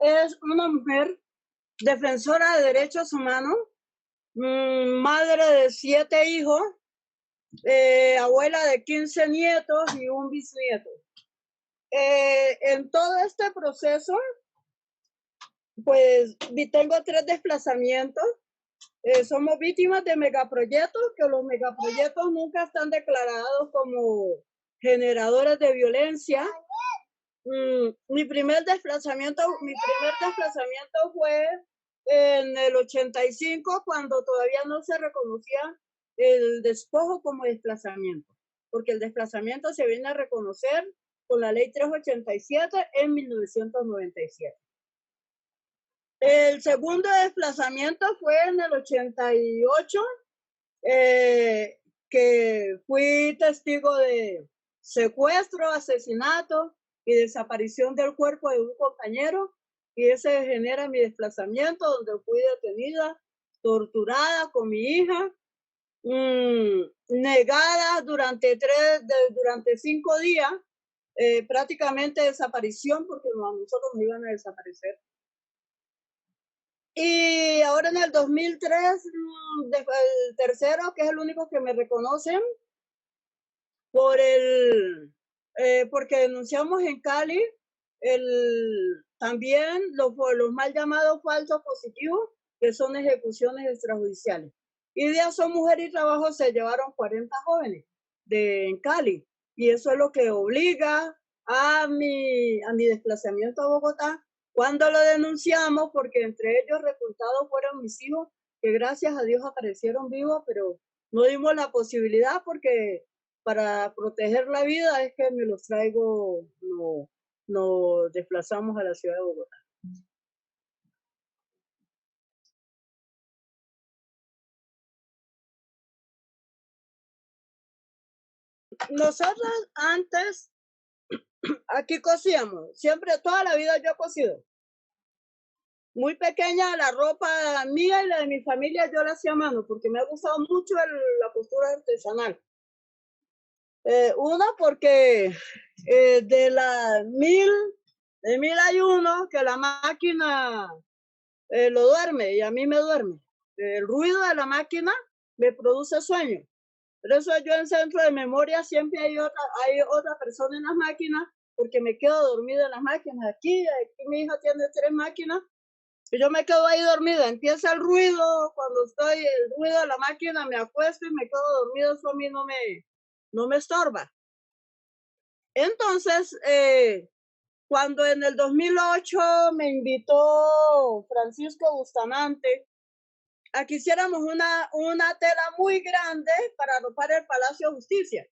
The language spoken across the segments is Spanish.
es una mujer defensora de derechos humanos, madre de 7 hijos, abuela de 15 nietos y un bisnieto. En todo este proceso, pues tengo 3 desplazamientos. Somos víctimas de megaproyectos, que los megaproyectos nunca están declarados como generadores de violencia. Mi primer desplazamiento fue en el 85, cuando todavía no se reconocía el despojo como desplazamiento, porque el desplazamiento se viene a reconocer con la ley 387 en 1997. El segundo desplazamiento fue en el 88, que fui testigo de secuestro, asesinato y desaparición del cuerpo de un compañero, y ese genera mi desplazamiento, donde fui detenida, torturada con mi hija, negada durante 5 días, prácticamente desaparición, porque a nosotros nos iban a desaparecer. Y ahora en el 2003, el tercero, que es el único que me reconocen, porque denunciamos en Cali también los mal llamados falsos positivos, que son ejecuciones extrajudiciales. Y de Son Mujer y Trabajo se llevaron 40 jóvenes en Cali, y eso es lo que obliga a mi desplazamiento a Bogotá, cuando lo denunciamos, porque entre ellos resultados fueron mis hijos, que gracias a Dios aparecieron vivos, pero no dimos la posibilidad, porque para proteger la vida es que me los traigo, nos desplazamos a la ciudad de Bogotá. Nosotros antes aquí cosíamos, siempre, toda la vida yo he cosido. Muy pequeña, la ropa mía y la de mi familia yo la hacía a mano, porque me ha gustado mucho la costura artesanal. Una, porque de mil hay uno que la máquina lo duerme, y a mí me duerme. El ruido de la máquina me produce sueño. Por eso yo en centro de memoria siempre hay otra persona en las máquinas, porque me quedo dormida en las máquinas. Aquí mi hija tiene 3 máquinas, y yo me quedo ahí dormida. Empieza el ruido, el ruido de la máquina, me acuesto y me quedo dormida. Eso a mí no me estorba. Entonces, cuando en el 2008 me invitó Francisco Bustamante a que hiciéramos una tela muy grande para arropar el Palacio de Justicia,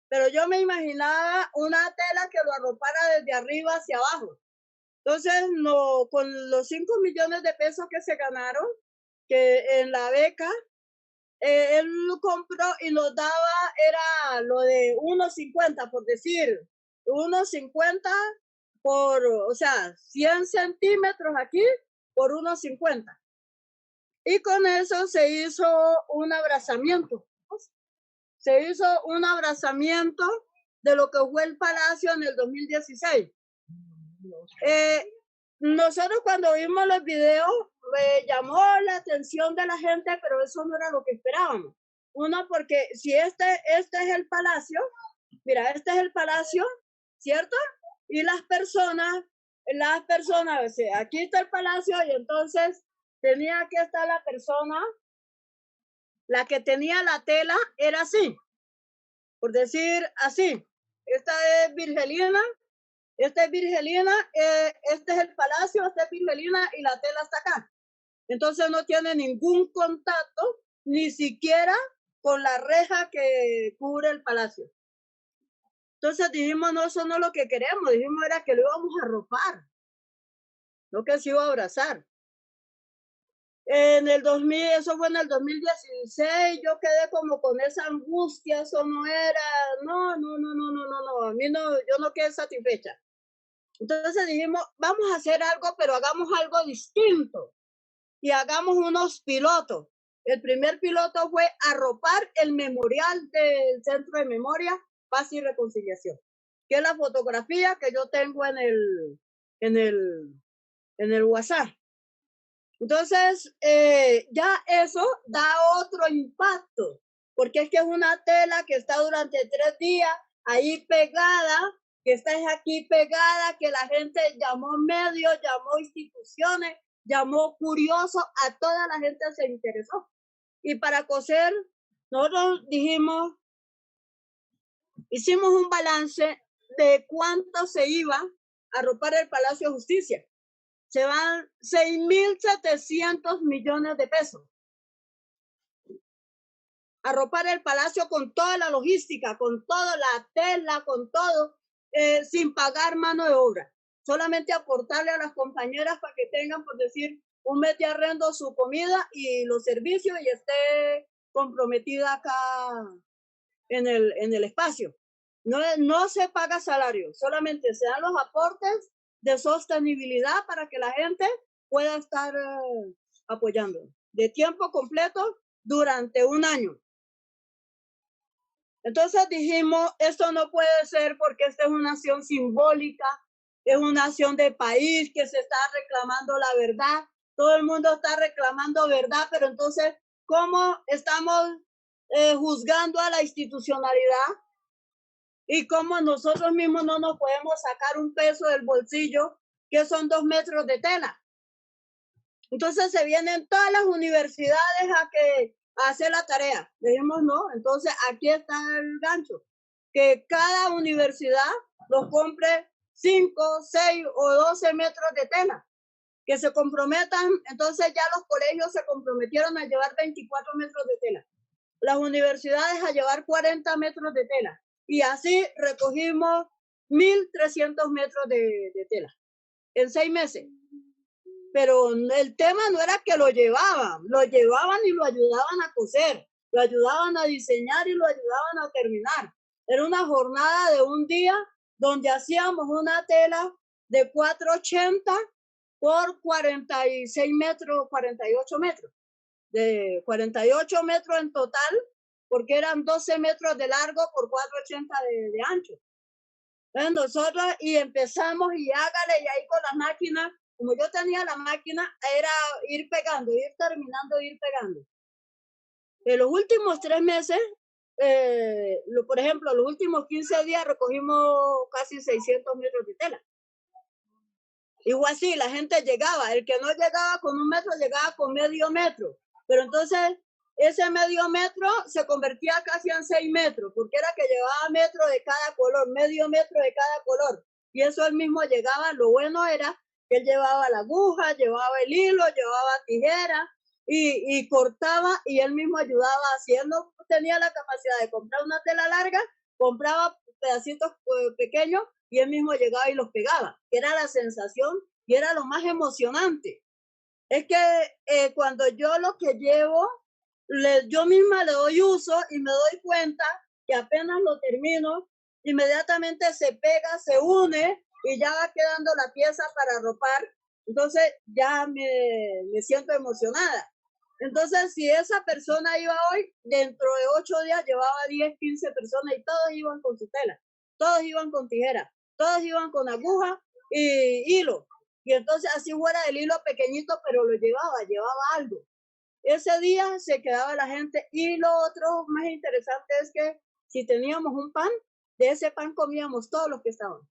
pero yo me imaginaba una tela que lo arropara desde arriba hacia abajo. Entonces, con los 5 millones de pesos que se ganaron, que en la beca, él lo compró y nos daba, era lo de 1.50, por decir, 1.50 o sea, 100 centímetros aquí por 1.50. Y con eso se hizo un abrazamiento. Se hizo un abrazamiento de lo que fue el Palacio en el 2016. Nosotros cuando vimos los videos, me llamó la atención de la gente, pero eso no era lo que esperábamos. Uno, porque si este es el palacio, mira, este es el palacio, ¿cierto? Y las personas, aquí está el palacio, y entonces tenía que estar la persona, la que tenía la tela era así, por decir así. Esta es Virgelina, este es el palacio, esta es Virgelina, y la tela está acá. Entonces no tiene ningún contacto, ni siquiera con la reja que cubre el palacio. Entonces dijimos, no, eso no es lo que queremos, dijimos era que lo íbamos a arropar, no que se iba a abrazar. Eso fue en el 2016, yo quedé como con esa angustia, eso no era, no, a mí no, yo no quedé satisfecha. Entonces dijimos, vamos a hacer algo, pero hagamos algo distinto, y hagamos unos pilotos. El primer piloto fue arropar el memorial del Centro de Memoria, Paz y Reconciliación, que es la fotografía que yo tengo en el en el WhatsApp. Entonces, ya eso da otro impacto, porque es que es una tela que está durante 3 días ahí pegada, que está aquí pegada, que la gente llamó medios, llamó instituciones, llamó curiosos, a toda la gente se interesó. Y para coser, nosotros dijimos, hicimos un balance de cuánto se iba a ropar el Palacio de Justicia. Se van 6.700 millones de pesos a ropar el palacio con toda la logística, con toda la tela, con todo, sin pagar mano de obra. Solamente aportarle a las compañeras para que tengan, por decir, un mes de arrendo, su comida y los servicios y esté comprometida acá en el espacio. No se paga salario, solamente se dan los aportes de sostenibilidad para que la gente pueda estar apoyando de tiempo completo durante un año. Entonces dijimos, esto no puede ser porque esta es una acción simbólica, es una acción de país que se está reclamando la verdad, todo el mundo está reclamando verdad, pero entonces, ¿cómo estamos juzgando a la institucionalidad? Y cómo nosotros mismos no nos podemos sacar un peso del bolsillo, que son 2 metros de tela. Entonces se vienen todas las universidades a hacer la tarea. Dijimos no, entonces aquí está el gancho, que cada universidad los compre 5, 6 o 12 metros de tela, que se comprometan. Entonces ya los colegios se comprometieron a llevar 24 metros de tela, las universidades a llevar 40 metros de tela, y así recogimos 1.300 metros de tela en 6 meses. Pero el tema no era que lo llevaban y lo ayudaban a coser, lo ayudaban a diseñar y lo ayudaban a terminar. Era una jornada de un día donde hacíamos una tela de 480 por 46 metros, 48 metros, de 48 metros en total, porque eran 12 metros de largo por 480 de ancho. Entonces nosotros y empezamos y hágale, y ahí con las máquinas, como yo tenía la máquina, era ir pegando, ir terminando, ir pegando. En los últimos 3 meses, por ejemplo, los últimos 15 días recogimos casi 600 metros de tela. Igual así, la gente llegaba, el que no llegaba con 1 metro, llegaba con medio metro. Pero entonces, ese medio metro se convertía casi en 6 metros, porque era que llevaba metro de cada color, medio metro de cada color. Y eso él mismo llegaba, lo bueno era que él llevaba la aguja, llevaba el hilo, llevaba tijera y cortaba, y él mismo ayudaba. Si él no tenía la capacidad de comprar una tela larga, compraba pedacitos pequeños y él mismo llegaba y los pegaba, que era la sensación y era lo más emocionante. Es que cuando yo lo que llevo, yo misma le doy uso y me doy cuenta que apenas lo termino, inmediatamente se pega, se une y ya va quedando la pieza para ropar. Entonces ya me siento emocionada. Entonces, si esa persona iba hoy, dentro de 8 días llevaba 10, 15 personas y todos iban con su tela, todos iban con tijera, todos iban con aguja y hilo. Y entonces así fuera el hilo pequeñito, pero lo llevaba algo. Ese día se quedaba la gente. Y lo otro más interesante es que si teníamos un pan, de ese pan comíamos todos los que estaban.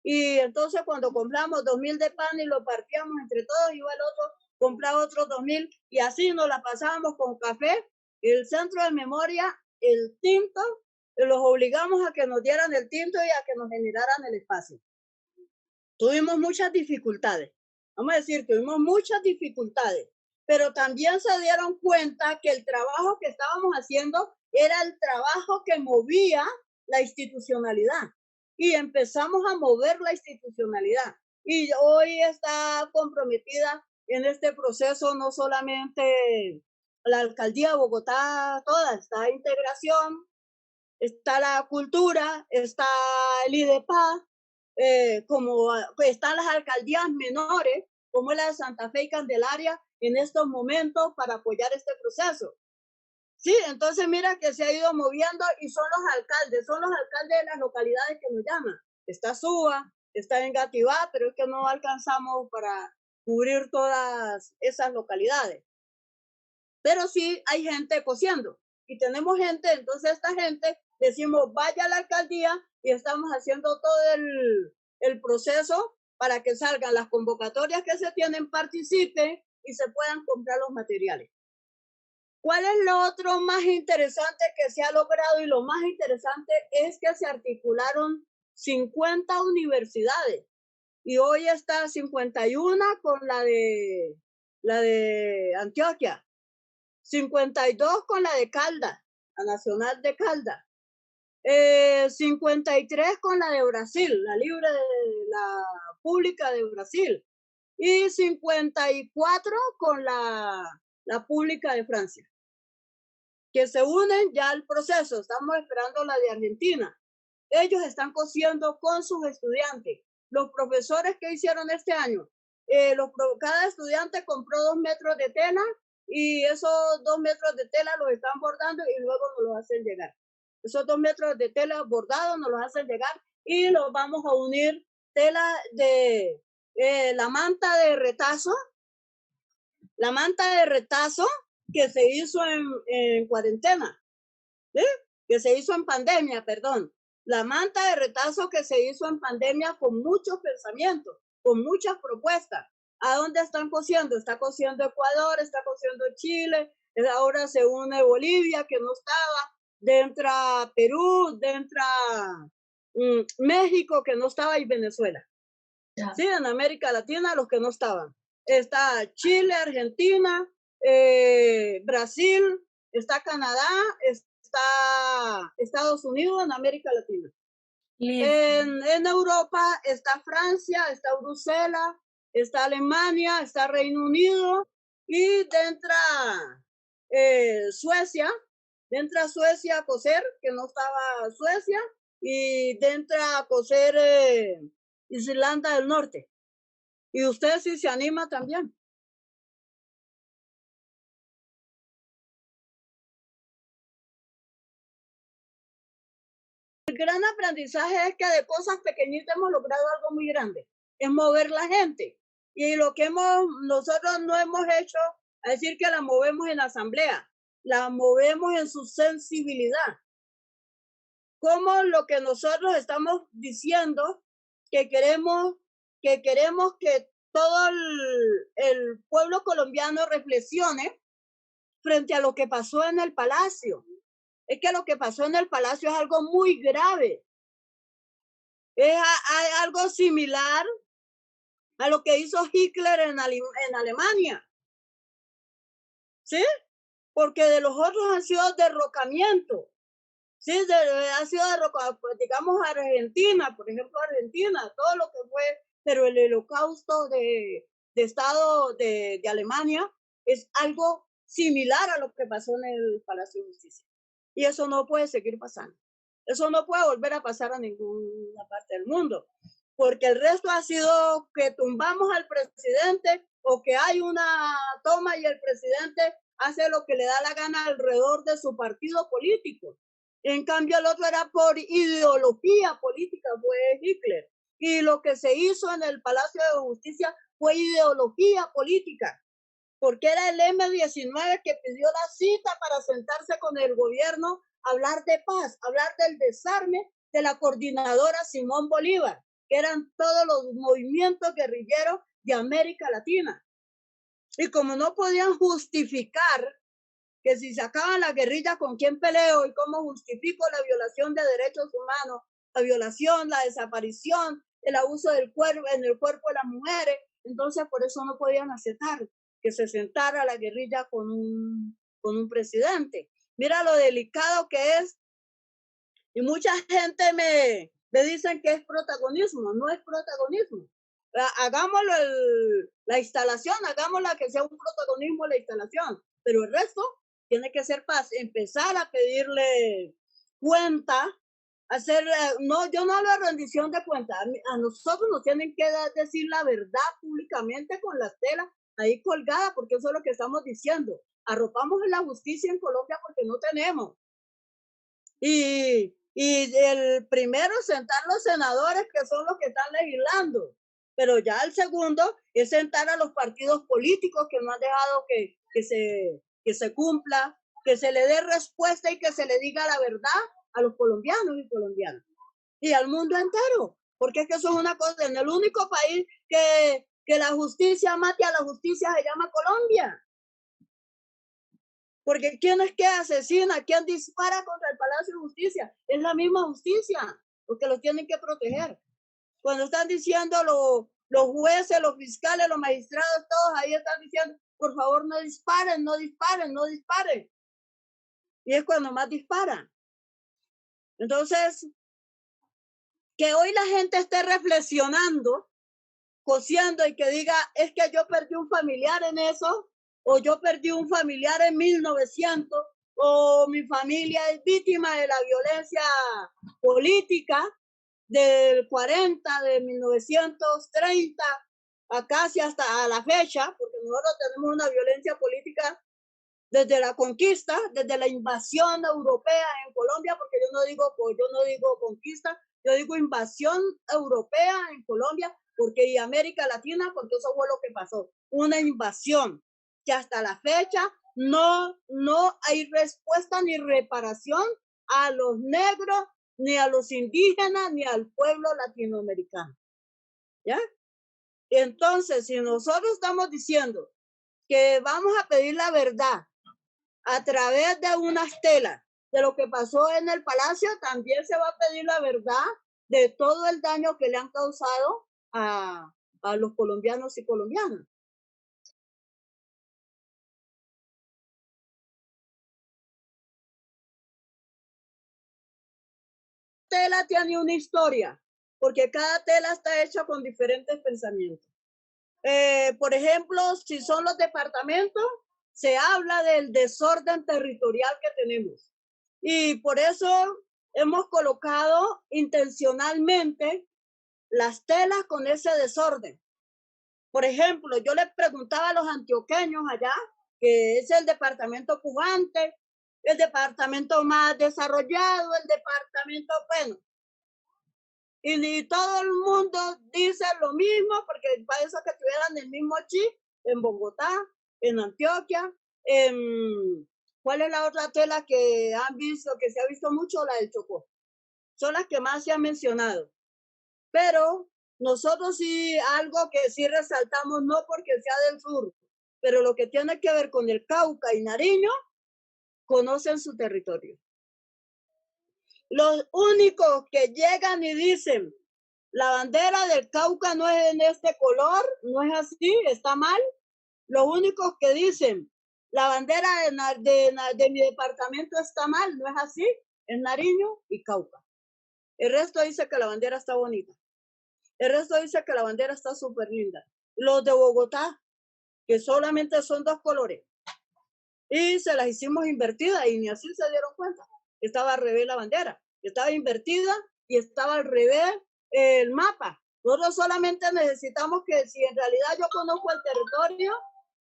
Y entonces cuando compramos 2.000 de pan y lo partíamos entre todos, iba el otro, compraba otros 2.000 y así nos la pasábamos con café, el centro de memoria, el tinto, los obligamos a que nos dieran el tinto y a que nos generaran el espacio. Tuvimos muchas dificultades, vamos a decir, tuvimos muchas dificultades, pero también se dieron cuenta que el trabajo que estábamos haciendo era el trabajo que movía la institucionalidad, y empezamos a mover la institucionalidad, y hoy está comprometida en este proceso no solamente la alcaldía de Bogotá, toda, está integración, está la cultura, está el IDEPA, como están las alcaldías menores, como la de Santa Fe y Candelaria, en estos momentos para apoyar este proceso. Sí, entonces mira que se ha ido moviendo y son los alcaldes de las localidades que nos llaman. Está Suba, está Engativá, pero es que no alcanzamos cubrir todas esas localidades. Pero sí hay gente cosiendo y tenemos gente, entonces esta gente decimos vaya a la alcaldía y estamos haciendo todo el proceso para que salgan las convocatorias que se tienen, participen y se puedan comprar los materiales. ¿Cuál es lo otro más interesante que se ha logrado? Y lo más interesante es que se articularon 50 universidades y hoy está 51 con la de Antioquia, 52 con la de Caldas, la Nacional de Caldas, 53 con la de Brasil, la libre de la pública de Brasil, y 54 con la pública de Francia, que se unen ya al proceso. Estamos esperando la de Argentina. Ellos están cosiendo con sus estudiantes. Los profesores que hicieron este año, cada estudiante compró 2 metros de tela y esos 2 metros de tela los están bordando y luego nos los hacen llegar. Esos 2 metros de tela bordados nos los hacen llegar y los vamos a unir tela de la manta de retazo, que se hizo en cuarentena, ¿sí? Que se hizo en pandemia, perdón. La manta de retazo que se hizo en pandemia con muchos pensamientos, con muchas propuestas. ¿A dónde están cosiendo? Está cosiendo Ecuador, está cosiendo Chile, ahora se une Bolivia, que no estaba, entra Perú, entra México, que no estaba, y Venezuela. Ya. Sí, en América Latina los que no estaban. Está Chile, Argentina, Brasil, está Canadá, está Estados Unidos en América Latina. En Europa está Francia, está Bruselas, está Alemania, está Reino Unido y entra Suecia, entra Suecia a coser, que no estaba Suecia, y entra a coser Irlanda del Norte. Y usted sí se anima también. El gran aprendizaje es que de cosas pequeñitas hemos logrado algo muy grande, es mover la gente. Y lo que nosotros no hemos hecho, es decir, que la movemos en la asamblea, la movemos en su sensibilidad. Como lo que nosotros estamos diciendo, que queremos que todo el pueblo colombiano reflexione frente a lo que pasó en el Palacio. Es que lo que pasó en el Palacio es algo muy grave. Es algo similar a lo que hizo Hitler en Alemania. ¿Sí? Porque de los otros han sido derrocamientos. Sí, ha sido derrocamiento, digamos Argentina, por ejemplo, Argentina, todo lo que fue, pero el holocausto de Estado de Alemania es algo similar a lo que pasó en el Palacio de Justicia. Y eso no puede seguir pasando. Eso no puede volver a pasar a ninguna parte del mundo, porque el resto ha sido que tumbamos al presidente o que hay una toma y el presidente hace lo que le da la gana alrededor de su partido político. En cambio, el otro era por ideología política, fue Hitler. Y lo que se hizo en el Palacio de Justicia fue ideología política, porque era el M-19 que pidió la cita para sentarse con el gobierno, hablar de paz, hablar del desarme de la coordinadora Simón Bolívar, que eran todos los movimientos guerrilleros de América Latina. Y como no podían justificar que si sacaban la guerrilla, ¿con quién peleo y cómo justifico la violación de derechos humanos, la violación, la desaparición, el abuso del cuerpo, en el cuerpo de las mujeres? Entonces, por eso no podían aceptar que se sentara la guerrilla con un presidente. Mira lo delicado que es. Y mucha gente me dicen que es protagonismo. No es protagonismo. Hagámoslo la instalación, hagámosla que sea un protagonismo la instalación, pero el resto tiene que ser paz, empezar a pedirle cuenta, hacer, no, yo no hablo de rendición de cuenta, a nosotros nos tienen que decir la verdad públicamente con las telas ahí colgadas, porque eso es lo que estamos diciendo. Arropamos en la justicia en Colombia porque no tenemos. Y el primero sentar los senadores, que son los que están legislando. Pero ya el segundo es sentar a los partidos políticos que no han dejado que se cumpla, que se le dé respuesta y que se le diga la verdad a los colombianos y colombianas y al mundo entero, porque es que eso es una cosa, en el único país que la justicia mate a la justicia se llama Colombia. Porque ¿quién es que asesina? ¿Quién dispara contra el Palacio de Justicia? Es la misma justicia, porque los tienen que proteger. Cuando están diciendo los jueces, los fiscales, los magistrados, todos ahí están diciendo, por favor no disparen, no disparen, no disparen. Y es cuando más disparan. Entonces, que hoy la gente esté reflexionando, cociendo y que diga, es que yo perdí un familiar en eso, o yo perdí un familiar en 1900, o mi familia es víctima de la violencia política del 40, de 1930, a casi hasta a la fecha, porque nosotros tenemos una violencia política desde la conquista, desde la invasión europea en Colombia, porque yo no digo conquista, yo digo invasión europea en Colombia, porque y América Latina, porque eso fue lo que pasó, una invasión que hasta la fecha no hay respuesta ni reparación a los negros, ni a los indígenas, ni al pueblo latinoamericano. ¿Ya? Entonces, si nosotros estamos diciendo que vamos a pedir la verdad a través de unas telas de lo que pasó en el palacio, también se va a pedir la verdad de todo el daño que le han causado a los colombianos y colombianas. Tela tiene una historia, porque cada tela está hecha con diferentes pensamientos. Por ejemplo, si son los departamentos, se habla del desorden territorial que tenemos. Y por eso hemos colocado intencionalmente las telas con ese desorden. Por ejemplo, yo les preguntaba a los antioqueños allá, que es el departamento pujante, el departamento más desarrollado, el departamento, bueno, y ni todo el mundo dice lo mismo, porque para eso que tuvieran el mismo chip en Bogotá, en Antioquia, ¿cuál es la otra tela que han visto, que se ha visto mucho? La del Chocó. Son las que más se han mencionado. Pero nosotros sí, algo que sí resaltamos, no porque sea del sur, pero lo que tiene que ver con el Cauca y Nariño, conocen su territorio. Los únicos que llegan y dicen, la bandera del Cauca no es en este color, no es así, está mal. Los únicos que dicen, la bandera de mi departamento está mal, no es así, es Nariño y Cauca. El resto dice que la bandera está bonita. El resto dice que la bandera está súper linda. Los de Bogotá, que solamente son dos colores, y se las hicimos invertidas y ni así se dieron cuenta. Estaba al revés la bandera, estaba invertida y estaba al revés el mapa. Nosotros solamente necesitamos que si en realidad yo conozco el territorio,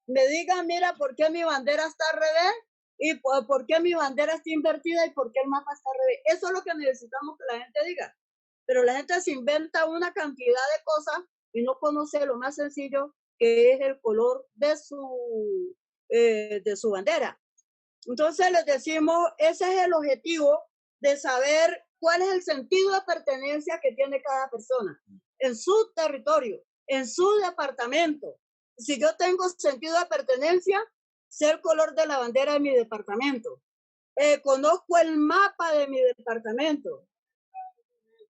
me digan, mira, ¿por qué mi bandera está al revés? Y por qué mi bandera está invertida y por qué el mapa está al revés. Eso es lo que necesitamos que la gente diga. Pero la gente se inventa una cantidad de cosas y no conoce lo más sencillo, que es el color de su bandera. Entonces les decimos, ese es el objetivo de saber cuál es el sentido de pertenencia que tiene cada persona en su territorio, en su departamento. Si yo tengo sentido de pertenencia, sé el color de la bandera de mi departamento. Conozco el mapa de mi departamento.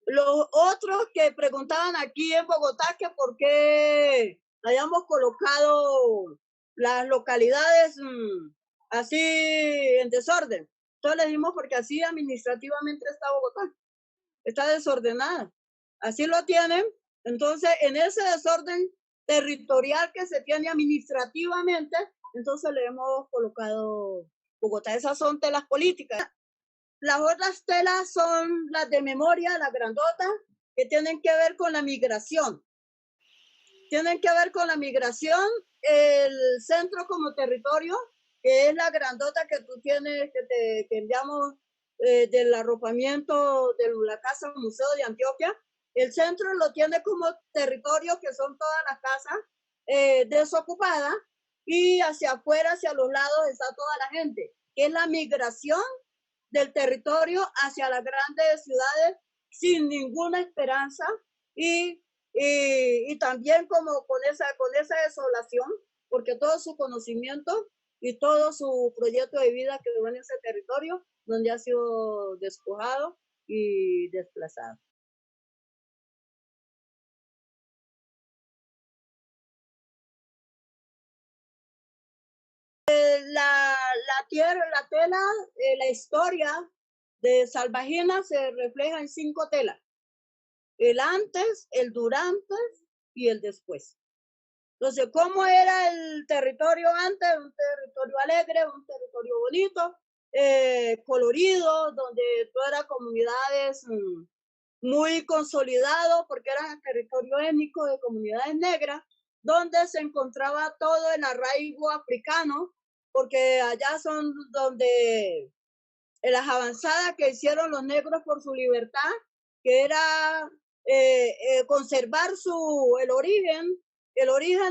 Los otros que preguntaban aquí en Bogotá que por qué hayamos colocado las localidades así en desorden. Entonces le dimos porque así administrativamente está Bogotá. Está desordenada. Así lo tienen. Entonces, en ese desorden territorial que se tiene administrativamente, entonces le hemos colocado Bogotá. Esas son telas políticas. Las otras telas son las de memoria, las grandotas, que tienen que ver con la migración. Tienen que ver con la migración, el centro como territorio, que es la grandota que tú tienes, que enviamos del arropamiento de la Casa Museo de Antioquia. El centro lo tiene como territorio, que son todas las casas desocupadas, y hacia afuera, hacia los lados, está toda la gente, que es la migración del territorio hacia las grandes ciudades sin ninguna esperanza, y también como con esa desolación, porque todo su conocimiento y todo su proyecto de vida quedó en ese territorio donde ha sido despojado y desplazado. La tierra, la tela, la historia de Salvajina se refleja en 5 telas: el antes, el durante y el después. Entonces, ¿cómo era el territorio antes? Un territorio alegre, un territorio bonito, colorido, donde todas eran comunidades muy consolidados, porque era el territorio étnico de comunidades negras, donde se encontraba todo el arraigo africano, porque allá son donde las avanzadas que hicieron los negros por su libertad, que era conservar el origen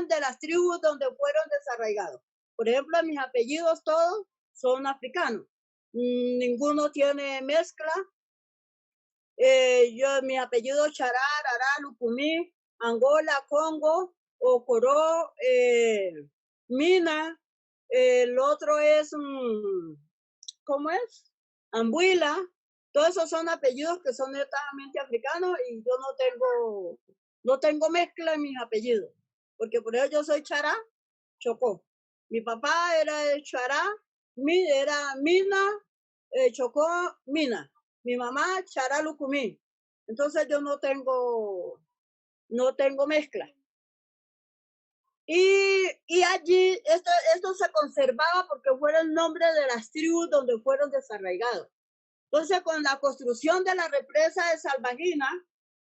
de las tribus donde fueron desarraigados. Por ejemplo, mis apellidos todos son africanos, ninguno tiene mezcla. Mi apellido Chará, Ará, Lucumí, Angola, Congo, Ocoró, Mina, el otro es, ¿cómo es? Ambuila. Todos esos son apellidos que son netamente africanos, y yo no tengo mezcla en mis apellidos, porque por ejemplo yo soy Chará, Chocó. Mi papá era de Chará, era Mina, Chocó, Mina. Mi mamá, Chará, Lucumí. Entonces yo no tengo mezcla. Y allí esto se conservaba porque fue el nombre de las tribus donde fueron desarraigados. Entonces, con la construcción de la represa de Salvajina,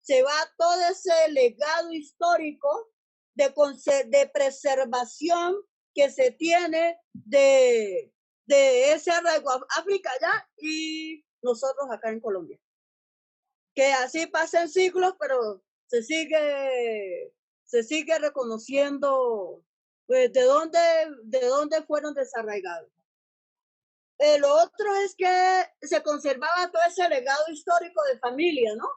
se va todo ese legado histórico de preservación que se tiene de ese arraigo a África allá y nosotros acá en Colombia. Que así pasen siglos, pero se sigue reconociendo pues, de dónde fueron desarraigados. El otro es que se conservaba todo ese legado histórico de familia, ¿no?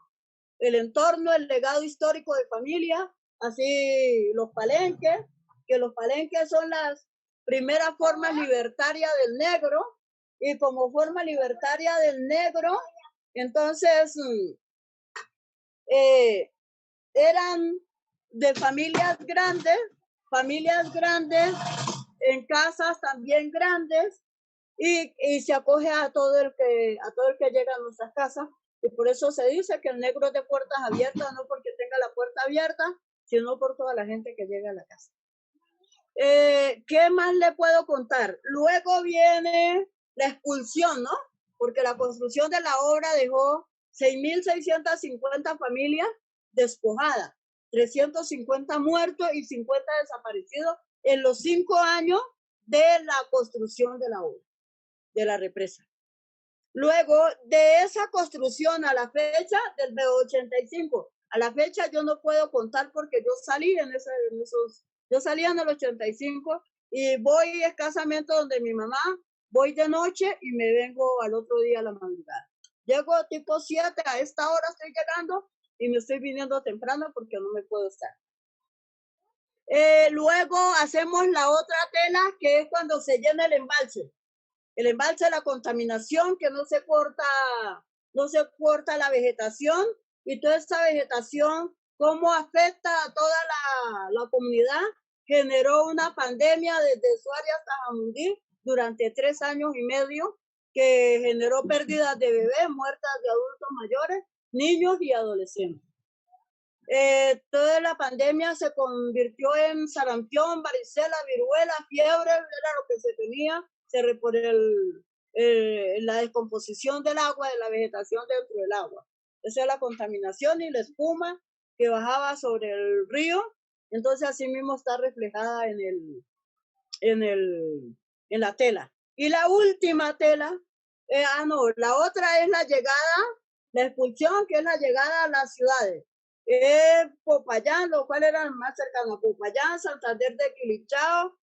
El entorno, el legado histórico de familia, así los palenques, que los palenques son las primeras formas libertarias del negro, y como forma libertaria del negro, entonces eran de familias grandes en casas también grandes, y se acoge a todo el que llega a nuestras casas, y por eso se dice que el negro es de puertas abiertas, no porque tenga la puerta abierta, sino por toda la gente que llega a la casa. ¿Qué más le puedo contar? Luego viene la expulsión, ¿no? Porque la construcción de la obra dejó 6.650 familias despojadas, 350 muertos y 50 desaparecidos en los 5 años de la construcción de la obra, de la represa. Luego de esa construcción a la fecha del 85, a la fecha yo no puedo contar porque yo salí yo salía en el 85 y voy escasamente donde mi mamá, voy de noche y me vengo al otro día a la madrugada. Llego tipo 7, a esta hora estoy llegando y me estoy viniendo temprano porque no me puedo estar. Luego hacemos la otra tela, que es cuando se llena el embalse. El embalse, la contaminación, que no se corta la vegetación, y toda esa vegetación, cómo afecta a toda la comunidad, generó una pandemia desde Suárez hasta Jamundí durante 3 años y medio, que generó pérdidas de bebés, muertas de adultos mayores, niños y adolescentes. Toda la pandemia se convirtió en sarampión, varicela, viruela, fiebre, era lo que se tenía, por la descomposición del agua, de la vegetación dentro del agua. Esa es la contaminación, y la espuma que bajaba sobre el río, entonces así mismo está reflejada en la tela. Y la última tela, la otra es la llegada, la expulsión, que es la llegada a las ciudades. Popayán, lo cual era el más cercano, Popayán, Santander de Quilichao,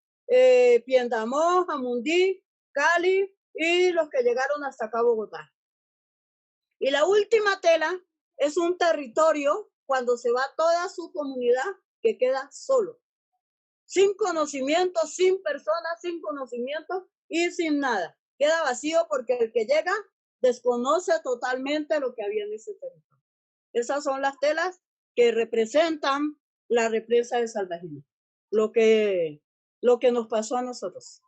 Piendamó, Jamundí, Cali y los que llegaron hasta acá Bogotá. Y la última tela es un territorio cuando se va toda su comunidad que queda solo, sin conocimiento, sin personas, sin conocimiento y sin nada. Queda vacío porque el que llega desconoce totalmente lo que había en ese territorio. Esas son las telas que representan la represa de Salvajina, lo que nos pasó a nosotros.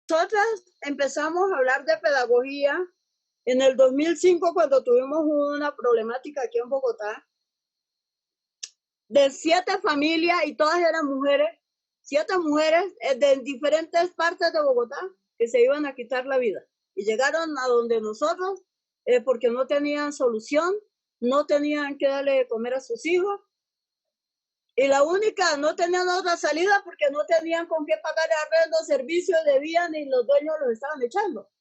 Nosotras empezamos a hablar de pedagogía en el 2005 cuando tuvimos una problemática aquí en Bogotá de 7 familias y todas eran mujeres, 7 mujeres de diferentes partes de Bogotá que se iban a quitar la vida y llegaron a donde nosotros porque no tenían solución, no tenían que darle de comer a sus hijos y la única, no tenían otra salida porque no tenían con qué pagar arrendo, servicios, debían y los dueños los estaban echando.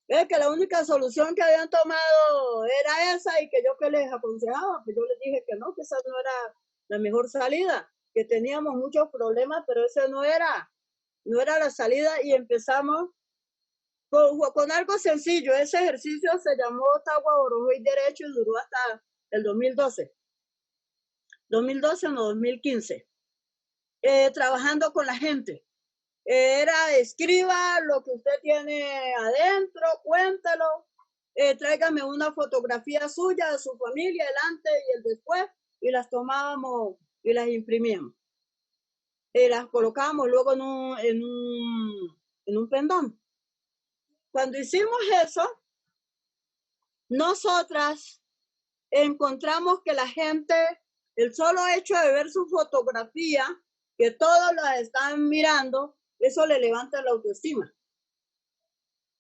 Es que la única solución que habían tomado era esa y que yo que les aconsejaba, pues yo les dije que no, que esa no era la mejor salida, que teníamos muchos problemas, pero ese no era la salida y empezamos con algo sencillo. Ese ejercicio se llamó Tagua, Orojo y Derecho y duró hasta el 2012. 2012 no, 2015. Trabajando con la gente. Era escriba lo que usted tiene adentro, cuéntelo, tráigame una fotografía suya de su familia, el antes y el después, y las tomábamos y las imprimíamos. Y las colocábamos luego en un pendón. Cuando hicimos eso, nosotras encontramos que la gente, el solo hecho de ver su fotografía, que todos la están mirando, eso le levanta la autoestima.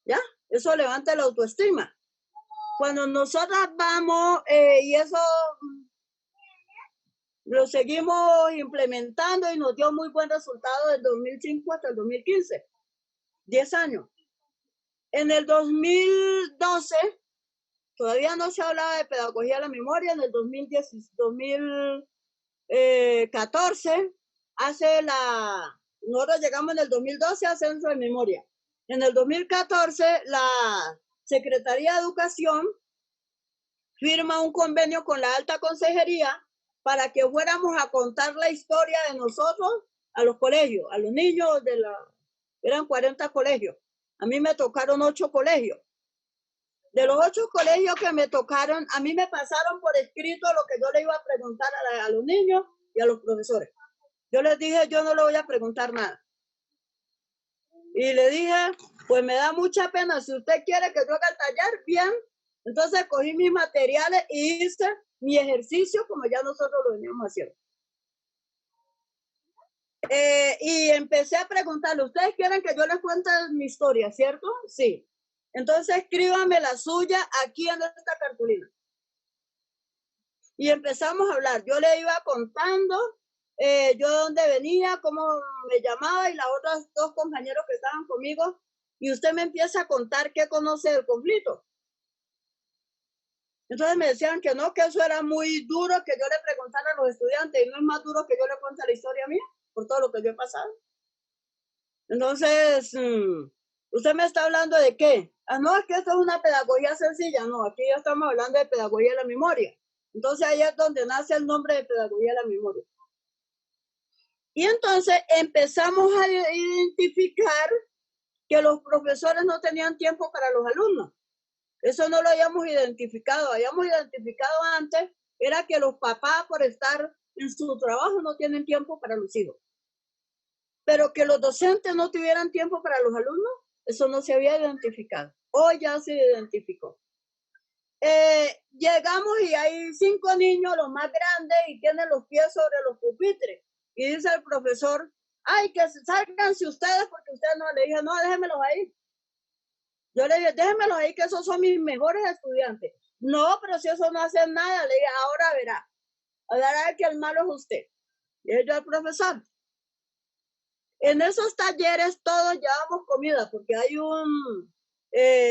¿Ya? Eso levanta la autoestima. Cuando nosotras vamos, y eso lo seguimos implementando y nos dio muy buen resultado del 2005 hasta el 2015. 10 años. En el 2012, todavía no se hablaba de pedagogía de la memoria, en el 2014, nosotros llegamos en el 2012 a Censo de Memoria. En el 2014, la Secretaría de Educación firma un convenio con la Alta Consejería para que fuéramos a contar la historia de nosotros a los colegios, a los niños eran 40 colegios. A mí me tocaron 8 colegios. De los 8 colegios que me tocaron, a mí me pasaron por escrito lo que yo le iba a preguntar a los niños y a los profesores. Yo les dije, yo no le voy a preguntar nada. Y le dije, pues me da mucha pena, si usted quiere que yo haga el taller, bien. Entonces cogí mis materiales y hice mi ejercicio como ya nosotros lo veníamos haciendo. Y empecé a preguntarle, ¿ustedes quieren que yo les cuente mi historia, cierto? Sí. Entonces escríbanme la suya aquí en esta cartulina. Y empezamos a hablar. Yo le iba contando yo de dónde venía, cómo me llamaba y las otras 2 compañeros que estaban conmigo. Y usted me empieza a contar qué conoce del conflicto. Entonces me decían que no, que eso era muy duro que yo le preguntara a los estudiantes y no es más duro que yo le cuente la historia mía por todo lo que yo he pasado. Entonces, ¿usted me está hablando de qué? Ah, no, es que esto es una pedagogía sencilla. No, aquí ya estamos hablando de pedagogía de la memoria. Entonces ahí es donde nace el nombre de pedagogía de la memoria. Y entonces empezamos a identificar que los profesores no tenían tiempo para los alumnos. Eso no lo habíamos identificado. Habíamos identificado antes, era que los papás por estar en su trabajo no tienen tiempo para los hijos. Pero que los docentes no tuvieran tiempo para los alumnos, eso no se había identificado. Hoy ya se identificó. Llegamos y hay 5 niños, los más grandes, y tienen los pies sobre los pupitres. Y dice el profesor, ay, que sálganse ustedes porque ustedes no. Le dije, no, déjenmelos ahí. Yo le dije, déjenmelos ahí que esos son mis mejores estudiantes. No, pero si eso no hacen nada. Le dije, ahora verá que el malo es usted. Y yo al profesor. En esos talleres todos llevamos comida, porque hay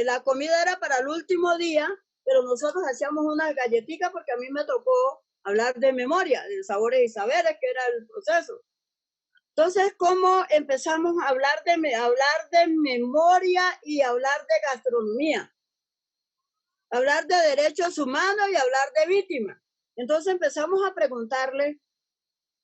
la comida era para el último día, pero nosotros hacíamos unas galletitas porque a mí me tocó hablar de memoria, de sabores y saberes, que era el proceso. Entonces, ¿cómo empezamos a hablar de memoria y hablar de gastronomía? Hablar de derechos humanos y hablar de víctimas. Entonces empezamos a preguntarle,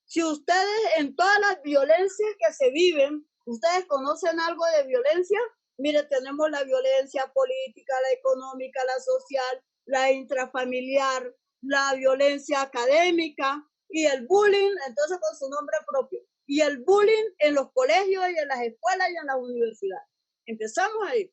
si ustedes en todas las violencias que se viven, ¿ustedes conocen algo de violencia? Mire, tenemos la violencia política, la económica, la social, la intrafamiliar, la violencia académica y el bullying, entonces con su nombre propio. Y el bullying en los colegios y en las escuelas y en las universidades. Empezamos ahí.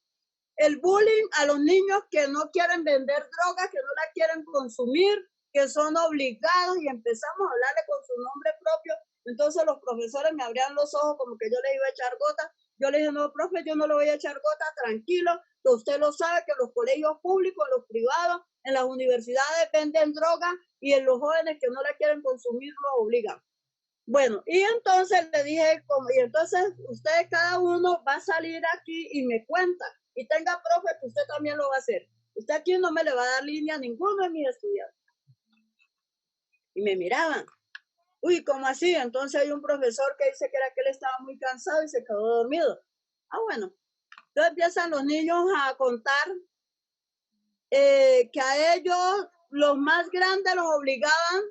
El bullying a los niños que no quieren vender drogas, que no la quieren consumir, que son obligados, y empezamos a hablarle con su nombre propio. Entonces los profesores me abrían los ojos como que yo les iba a echar gota. Yo le dije, no, profe, yo no le voy a echar gota, tranquilo, que usted lo sabe, que en los colegios públicos, en los privados, en las universidades venden drogas y en los jóvenes que no la quieren consumir los obligan. Bueno, y entonces le dije, y entonces usted cada uno va a salir aquí y me cuenta, y tenga profe que usted también lo va a hacer. Usted aquí no me le va a dar línea a ninguno de mis estudiantes. Y me miraban. Uy, ¿cómo así? Entonces hay un profesor que dice que era que él estaba muy cansado y se quedó dormido. Ah, bueno. Entonces empiezan los niños a contar que a ellos los más grandes los obligaban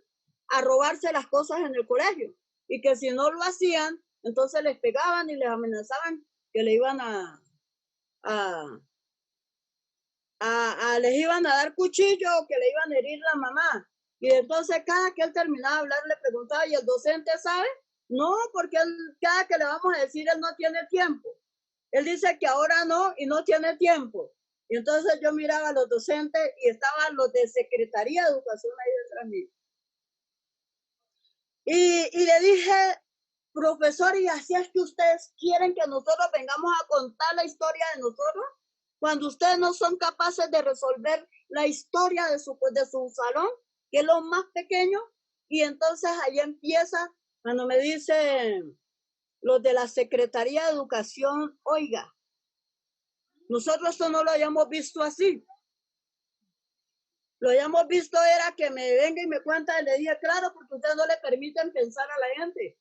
a robarse las cosas en el colegio y que si no lo hacían, entonces les pegaban y les amenazaban que le iban les iban a dar cuchillo o que le iban a herir la mamá. Y entonces cada que él terminaba de hablar le preguntaba, ¿y el docente sabe? No, porque cada que le vamos a decir, él no tiene tiempo. Él dice que ahora no y no tiene tiempo. Y entonces yo miraba a los docentes y estaban los de Secretaría de Educación ahí detrás mío. Y le dije, profesor, ¿y así es que ustedes quieren que nosotros vengamos a contar la historia de nosotros? Cuando ustedes no son capaces de resolver la historia de su salón, que es lo más pequeño, y entonces ahí empieza, cuando me dicen los de la Secretaría de Educación, oiga, nosotros esto no lo habíamos visto así. Lo habíamos visto era que me venga y me cuenta, y le dije, claro, porque ustedes no le permiten pensar a la gente.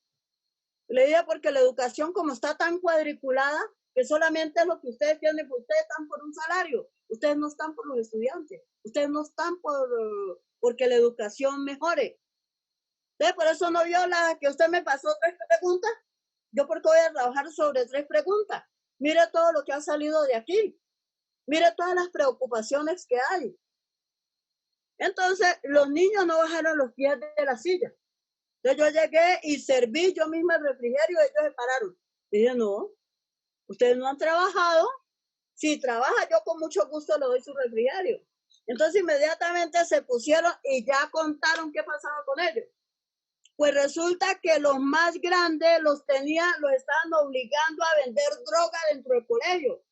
Le dije, porque la educación como está tan cuadriculada, que solamente es lo que ustedes tienen, pues ustedes están por un salario, ustedes no están por los estudiantes, ustedes no están porque la educación mejore. Entonces, por eso no vio que usted me pasó 3 preguntas. Yo porque voy a trabajar sobre 3 preguntas. Mire todo lo que ha salido de aquí. Mire todas las preocupaciones que hay. Entonces, los niños no bajaron los pies de la silla. Entonces yo llegué y serví yo misma el refrigerio y ellos se pararon. Dije, no, ustedes no han trabajado. Si trabaja, yo con mucho gusto le doy su refrigerio. Entonces inmediatamente se pusieron y ya contaron qué pasaba con ellos. Pues resulta que los más grandes los estaban obligando a vender droga dentro del colegio.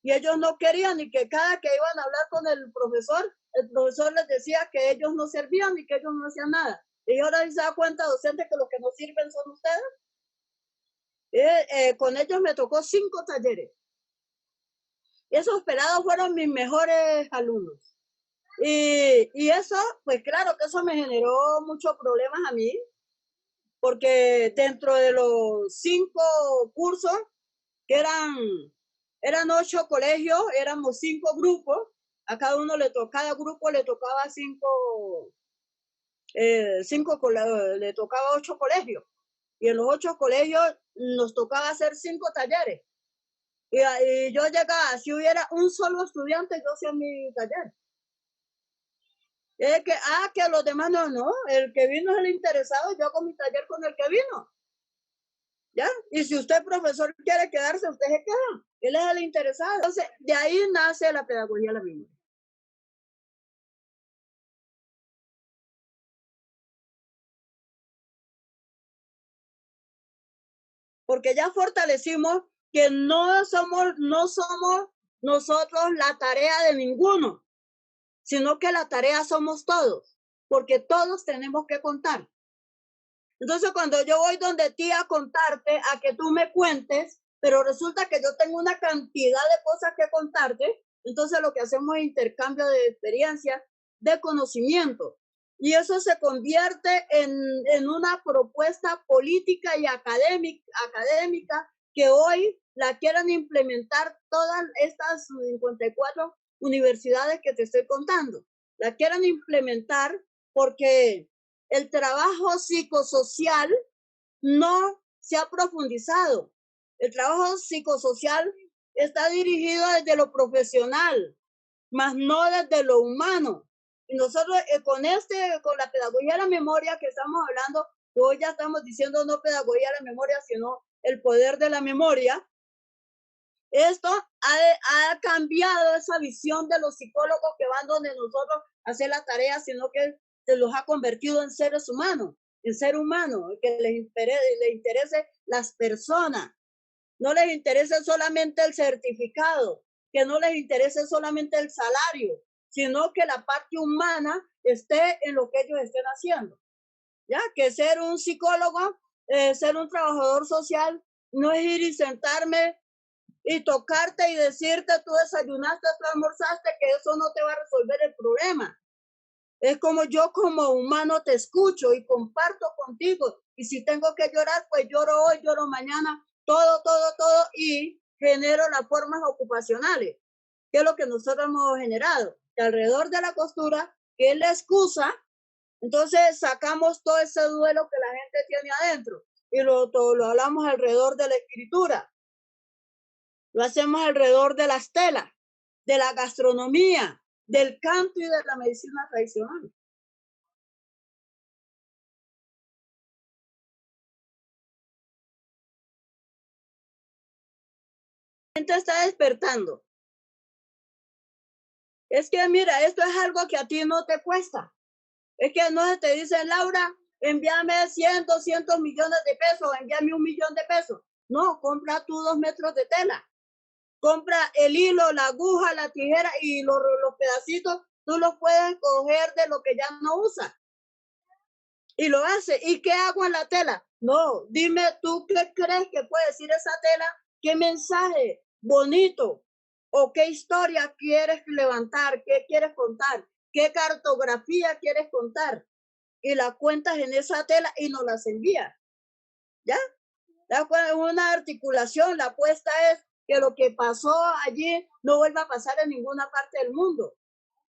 Y ellos no querían, y que cada que iban a hablar con el profesor les decía que ellos no servían y que ellos no hacían nada. Y ahora se da cuenta, docente, que los que no sirven son ustedes. Con ellos me tocó 5 talleres. Esos pelados fueron mis mejores alumnos. Y eso, pues claro que eso me generó muchos problemas a mí, porque dentro de los 5 cursos, que eran 8 colegios, éramos 5 grupos, a cada grupo le tocaba 5 le tocaba 8 colegios, y en los 8 colegios nos tocaba hacer 5 talleres. Y yo llegaba, si hubiera un solo estudiante, yo hacía mi taller. Que los demás no, el que vino es el interesado, yo hago mi taller con el que vino. ¿Ya? Y si usted, profesor, quiere quedarse, usted se queda. Él es el interesado. Entonces, de ahí nace la pedagogía de la memoria. Porque ya fortalecimos que no somos nosotros la tarea de ninguno, sino que la tarea somos todos, porque todos tenemos que contar. Entonces, cuando yo voy donde ti a contarte, a que tú me cuentes, pero resulta que yo tengo una cantidad de cosas que contarte, entonces lo que hacemos es intercambio de experiencia, de conocimiento. Y eso se convierte en una propuesta política y académica que hoy la quieren implementar todas estas 54 universidades que te estoy contando. La quieren implementar porque el trabajo psicosocial no se ha profundizado. El trabajo psicosocial está dirigido desde lo profesional, más no desde lo humano. Y nosotros con la pedagogía de la memoria que estamos hablando, hoy ya estamos diciendo no pedagogía de la memoria, sino el poder de la memoria. Esto ha cambiado esa visión de los psicólogos que van donde nosotros a hacer la tarea, sino que se los ha convertido en seres humanos, en ser humano, que les interese las personas, no les interese solamente el certificado, que no les interese solamente el salario, sino que la parte humana esté en lo que ellos estén haciendo. Ya que ser un psicólogo, ser un trabajador social, no es ir y sentarme y tocarte y decirte tú desayunaste, tú almorzaste, que eso no te va a resolver el problema. Es como yo como humano te escucho y comparto contigo. Y si tengo que llorar, pues lloro hoy, lloro mañana, todo, y genero las formas ocupacionales, que es lo que nosotros hemos generado. Que alrededor de la costura, que es la excusa, entonces sacamos todo ese duelo que la gente tiene adentro y lo hablamos alrededor de la escritura. Lo hacemos alrededor de las telas, de la gastronomía, del canto y de la medicina tradicional. La gente está despertando. Es que mira, esto es algo que a ti no te cuesta. Es que no te dicen, Laura, envíame 100, 200 millones de pesos, envíame 1 millón de pesos. No, compra tú 2 metros de tela. Compra el hilo, la aguja, la tijera y los pedacitos, tú los puedes coger de lo que ya no usas. Y lo hace. ¿Y qué hago en la tela? No, dime tú qué crees que puede decir esa tela, qué mensaje bonito o qué historia quieres levantar, qué quieres contar, qué cartografía quieres contar. Y la cuentas en esa tela y nos las envías. ¿Ya? Una articulación, la apuesta es que lo que pasó allí no vuelva a pasar en ninguna parte del mundo.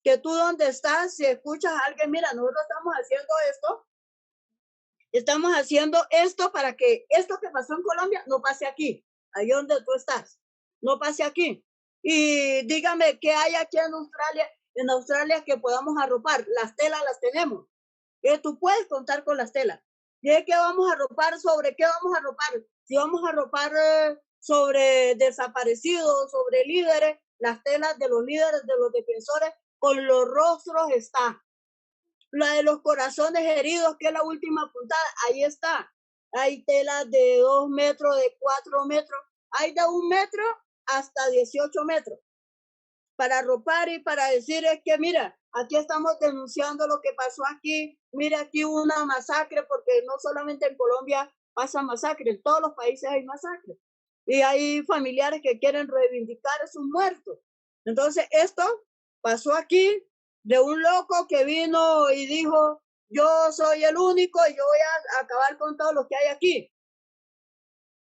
Que tú donde estás, si escuchas a alguien, mira, nosotros estamos haciendo esto para que esto que pasó en Colombia no pase aquí, ahí donde tú estás, no pase aquí. Y dígame, ¿qué hay aquí en Australia que podamos arropar? Las telas las tenemos. Tú puedes contar con las telas. ¿Y es que vamos a arropar? ¿Sobre qué vamos a arropar? Si vamos a arropar sobre desaparecidos, sobre líderes, las telas de los líderes, de los defensores, con los rostros está. La de los corazones heridos, que es la última puntada, ahí está. Hay telas de 2 metros, de 4 metros, hay de 1 metro hasta 18 metros. Para arropar y para decir es que mira, aquí estamos denunciando lo que pasó aquí, mira aquí hubo una masacre, porque no solamente en Colombia pasa masacre, en todos los países hay masacre. Y hay familiares que quieren reivindicar a sus muertos. Entonces esto pasó aquí de un loco que vino y dijo, yo soy el único y yo voy a acabar con todo lo que hay aquí.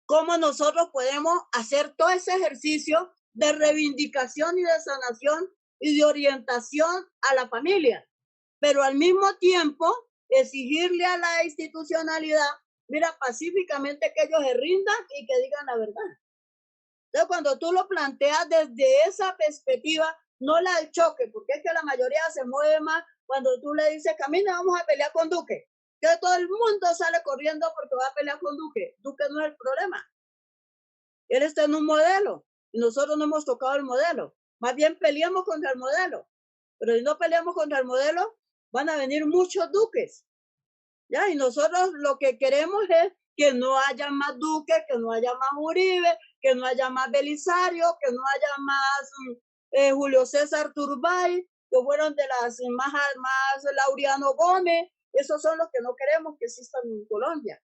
¿Cómo nosotros podemos hacer todo ese ejercicio de reivindicación y de sanación y de orientación a la familia? Pero al mismo tiempo exigirle a la institucionalidad, mira, pacíficamente que ellos se rindan y que digan la verdad. Entonces, cuando tú lo planteas desde esa perspectiva, no la del choque, porque es que la mayoría se mueve más cuando tú le dices, camina, vamos a pelear con Duque. Que todo el mundo sale corriendo porque va a pelear con Duque. Duque no es el problema. Él está en un modelo y nosotros no hemos tocado el modelo. Más bien peleamos contra el modelo. Pero si no peleamos contra el modelo, van a venir muchos Duques. ¿Ya? Y nosotros lo que queremos es que no haya más Duque, que no haya más Uribe, que no haya más Belisario, que no haya más Julio César Turbay, que fueron de las más Laureano Gómez, Esos son los que no queremos que existan en Colombia.